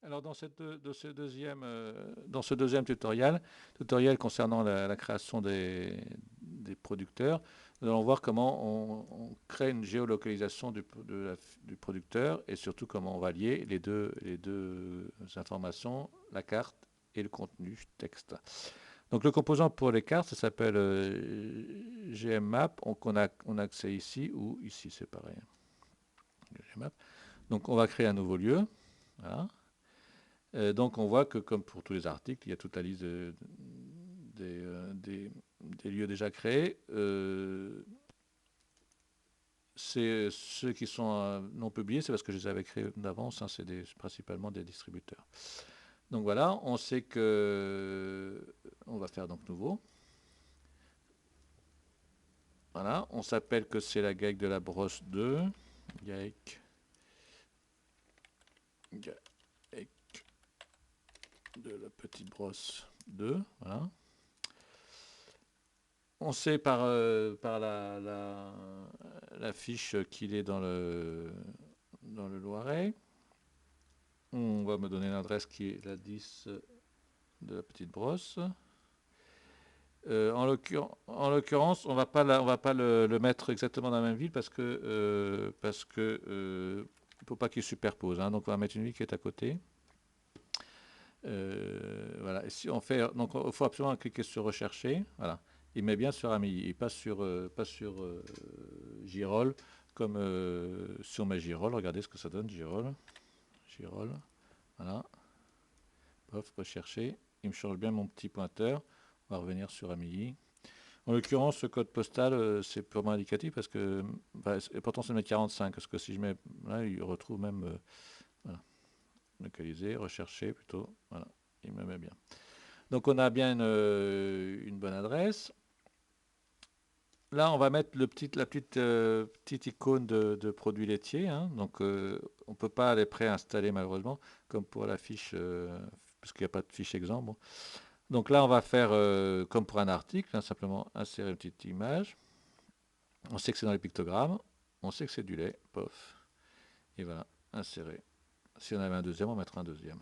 Alors dans ce deuxième tutoriel concernant la création des producteurs, nous allons voir comment on crée une géolocalisation du producteur et surtout comment on va lier les deux informations, la carte et le contenu texte. Donc le composant pour les cartes, ça s'appelle GMMap, on a accès ici ou ici, c'est pareil. GMMap. Donc on va créer un nouveau lieu. Voilà. Donc on voit que comme pour tous les articles, il y a toute la liste des lieux déjà créés. Ceux qui sont non publiés, c'est parce que je les avais créés d'avance, hein, c'est principalement des distributeurs. Donc voilà, on sait que on va faire donc nouveau. Voilà, on s'appelle que c'est la GAEC de la brosse 2. GAEC, GAEC de la petite brosse 2. Voilà. On sait par la fiche qu'il est dans le Loiret. On va me donner l'adresse qui est la 10 de la petite brosse. En l'occurrence, on va pas le mettre exactement dans la même ville parce que il faut pas qu'il superpose. Hein. Donc on va mettre une ville qui est à côté. Voilà. Et si on fait, donc il faut absolument cliquer sur rechercher. Voilà. Il met bien sur Ami et pas sur Girol comme si on met Girol. Regardez ce que ça donne Girol. Girol. Voilà. Pof, rechercher. Il me change bien mon petit pointeur. On va revenir sur Ami. En l'occurrence, ce code postal, c'est purement indicatif parce que, bah, et pourtant c'est le 45, parce que si je mets, là, il retrouve même, voilà, localiser, rechercher plutôt, voilà, il me met bien. Donc on a bien une bonne adresse. Là, on va mettre petite icône de produits laitiers, hein. Donc on ne peut pas les préinstaller malheureusement, comme pour la fiche, parce qu'il n'y a pas de fiche exemple. Bon. Donc là, on va faire comme pour un article, hein, simplement insérer une petite image. On sait que c'est dans les pictogrammes. On sait que c'est du lait. Pof. Et voilà, insérer. Si on avait un deuxième, on mettra un deuxième.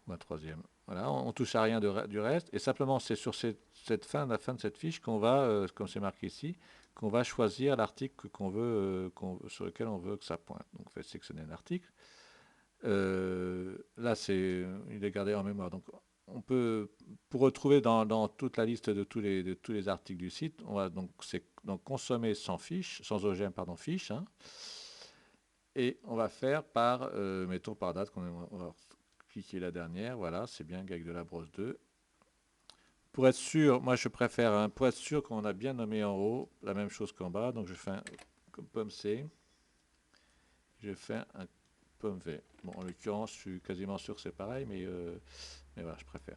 Ou un troisième. Voilà, on ne touche à rien du reste. Et simplement, c'est sur la fin de cette fiche qu'on va, comme c'est marqué ici, qu'on va choisir l'article qu'on veut, sur lequel on veut que ça pointe. Donc, on fait sélectionner un article. Là, il est gardé en mémoire. Donc, on peut, pour retrouver dans toute la liste de tous les articles du site, on va donc consommer sans fiche, sans OGM, pardon, fiche, hein, et on va faire mettons par date, on va cliquer la dernière, voilà, c'est bien GAEC de la brosse 2. Pour être sûr, moi je préfère, hein, pour être sûr qu'on a bien nommé en haut, la même chose qu'en bas, donc je fais un pomme C, je fais un pomme V. Bon, en l'occurrence, je suis quasiment sûr que c'est pareil, mais voilà, je préfère.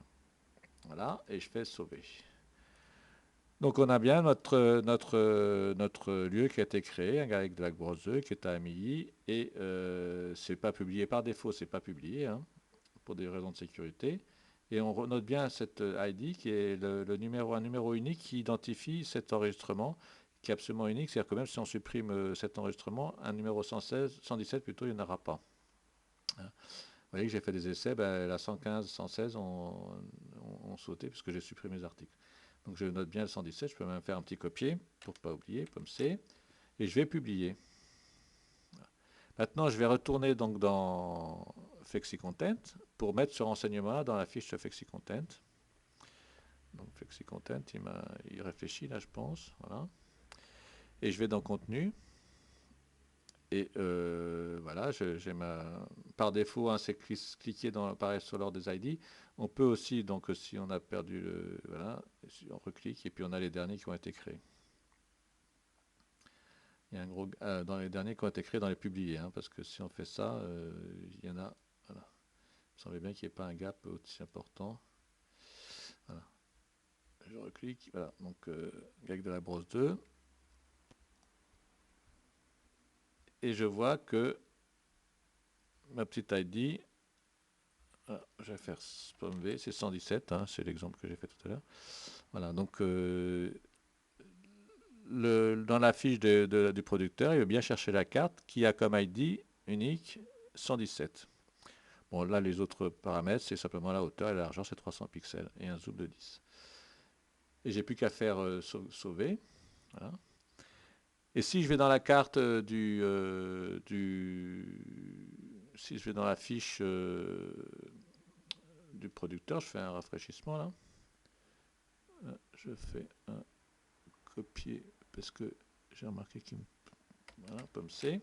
Voilà, et je fais sauver. Donc on a bien notre lieu qui a été créé, un GAEC de la brosse 2 qui est à Amilly, et c'est pas publié par défaut, c'est pas publié, hein, pour des raisons de sécurité. Et on note bien cette ID qui est un numéro unique qui identifie cet enregistrement, qui est absolument unique. C'est-à-dire que même si on supprime cet enregistrement, un numéro 116, 117 plutôt, il n'y en aura pas. Hein. Vous voyez que j'ai fait des essais, ben, la 115, 116 ont sauté puisque j'ai supprimé les articles. Donc je note bien le 117, je peux même faire un petit copier pour ne pas oublier, comme C, et je vais publier. Maintenant, je vais retourner donc dans FlexiContent pour mettre ce renseignement dans la fiche FlexiContent. Donc FlexiContent, il réfléchit là, je pense. Voilà. Et je vais dans Contenu. Et voilà, par défaut, hein, c'est cliquer pareil sur l'ordre des ID. On peut aussi, donc si on a perdu voilà, on reclique et puis on a les derniers qui ont été créés. Il y a un gros dans les derniers qui ont été créés dans les publiés, hein, parce que si on fait ça, il y en a. Voilà. Il me semblait bien qu'il n'y ait pas un gap aussi important. Voilà. Je reclique, voilà, donc GAEC de la brosse 2. Et je vois que ma petite ID, voilà, je vais faire pomme V, c'est 117, hein, c'est l'exemple que j'ai fait tout à l'heure. Voilà, donc dans la fiche du producteur, il veut bien chercher la carte qui a comme ID unique 117. Bon, là, les autres paramètres, c'est simplement la hauteur et la largeur, c'est 300 pixels et un zoom de 10. Et j'ai plus qu'à faire sauver. Voilà. Et si je vais dans la carte si je vais dans la fiche du producteur, je fais un rafraîchissement là. Je fais un copier parce que j'ai remarqué qu'il me... Voilà, pomme C.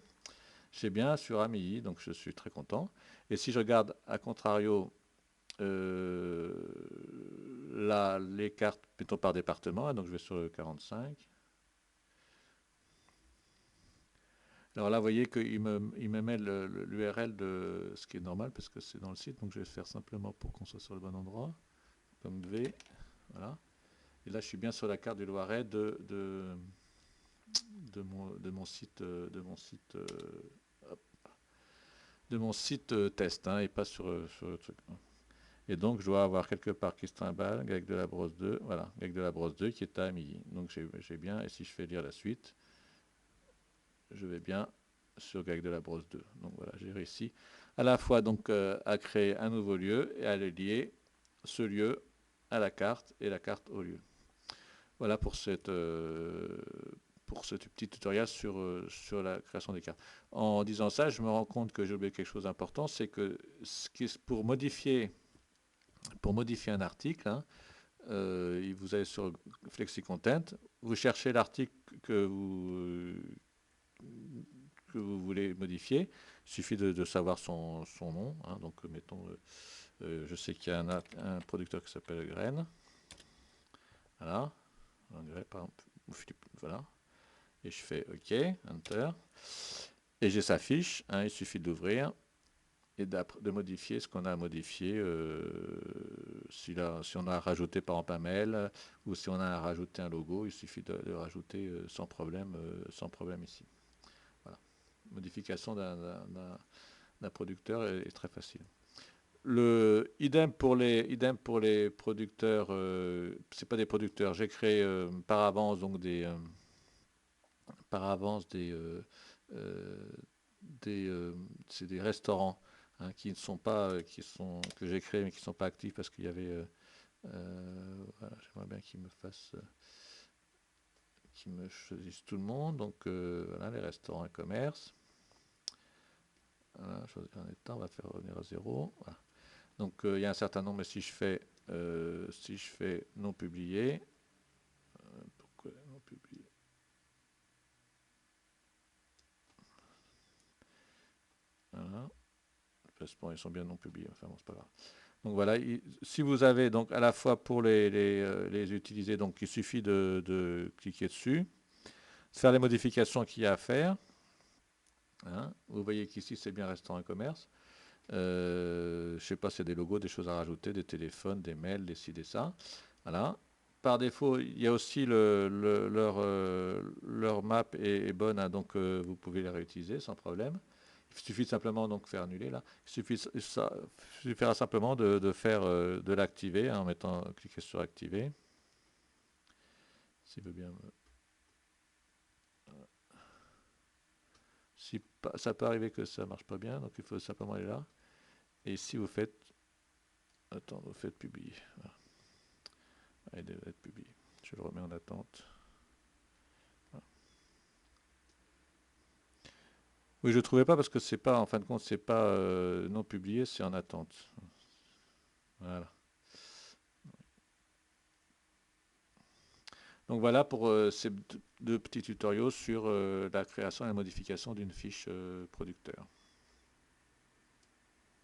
J'ai bien sur AMI, donc je suis très content. Et si je regarde à contrario là, les cartes, mettons par département, donc je vais sur le 45. Alors là, vous voyez il me met l'URL de ce qui est normal parce que c'est dans le site, donc je vais faire simplement pour qu'on soit sur le bon endroit, comme V, voilà. Et là, je suis bien sur la carte du Loiret de mon site, test, hein, et pas sur le truc. Et donc, je dois avoir quelque part qui se trimballe avec de la brosse 2, voilà, avec de la brosse 2 qui est à midi. Donc, j'ai bien, et si je fais lire la suite, je vais bien sur GAG de la brosse 2. Donc voilà, j'ai réussi à la fois donc à créer un nouveau lieu et à le lier ce lieu à la carte et la carte au lieu. Voilà pour ce petit tutoriel sur la création des cartes. En disant ça, je me rends compte que j'ai oublié quelque chose d'important, c'est que pour modifier un article, hein, vous allez sur FlexiContent, vous cherchez l'article que vous voulez modifier. Il suffit de savoir son nom, hein. Donc mettons, je sais qu'il y a un producteur qui s'appelle Graine. Voilà, par exemple, voilà. Et je fais OK, Enter. Et j'ai sa fiche, hein, il suffit d'ouvrir et de modifier ce qu'on a modifié. Si on a rajouté par exemple un mail ou si on a rajouté un logo, il suffit de rajouter sans problème ici. Voilà. Modification d'un producteur est très facile. Idem pour les producteurs, c'est pas des producteurs, j'ai créé par avance donc euh, c'est des restaurants, hein, qui ne sont pas, que j'ai créés mais qui ne sont pas actifs parce qu'il y avait, voilà, j'aimerais bien qu'ils me choisissent tout le monde. Donc voilà, les restaurants et commerces. Voilà, on va faire revenir à 0. Voilà. Donc il y a un certain nombre, mais si je fais non publié, pourquoi non publié? Voilà. Bon, ils sont bien non publiés, enfin bon, c'est pas grave. Donc voilà, si vous avez donc à la fois pour les utiliser, donc il suffit de cliquer dessus, faire les modifications qu'il y a à faire. Hein. Vous voyez qu'ici c'est bien restaurant et commerce. Je sais pas, c'est des logos, des choses à rajouter, des téléphones, des mails, des ci, des ça. Voilà. Par défaut, il y a aussi leur map est bonne, hein, donc vous pouvez les réutiliser sans problème. Il suffit simplement donc faire annuler là. Suffira simplement de l'activer, hein, en mettant cliquer sur activer. S'il veut bien. Si ça peut arriver que ça marche pas bien, donc il faut simplement aller là. Et si vous faites, vous faites publier. Voilà. Il devrait être publié. Je le remets en attente. Voilà. Oui, je ne trouvais pas parce que c'est pas, en fin de compte, c'est pas non publié, c'est en attente. Voilà. Donc voilà pour ces deux petits tutoriaux sur la création et la modification d'une fiche producteur.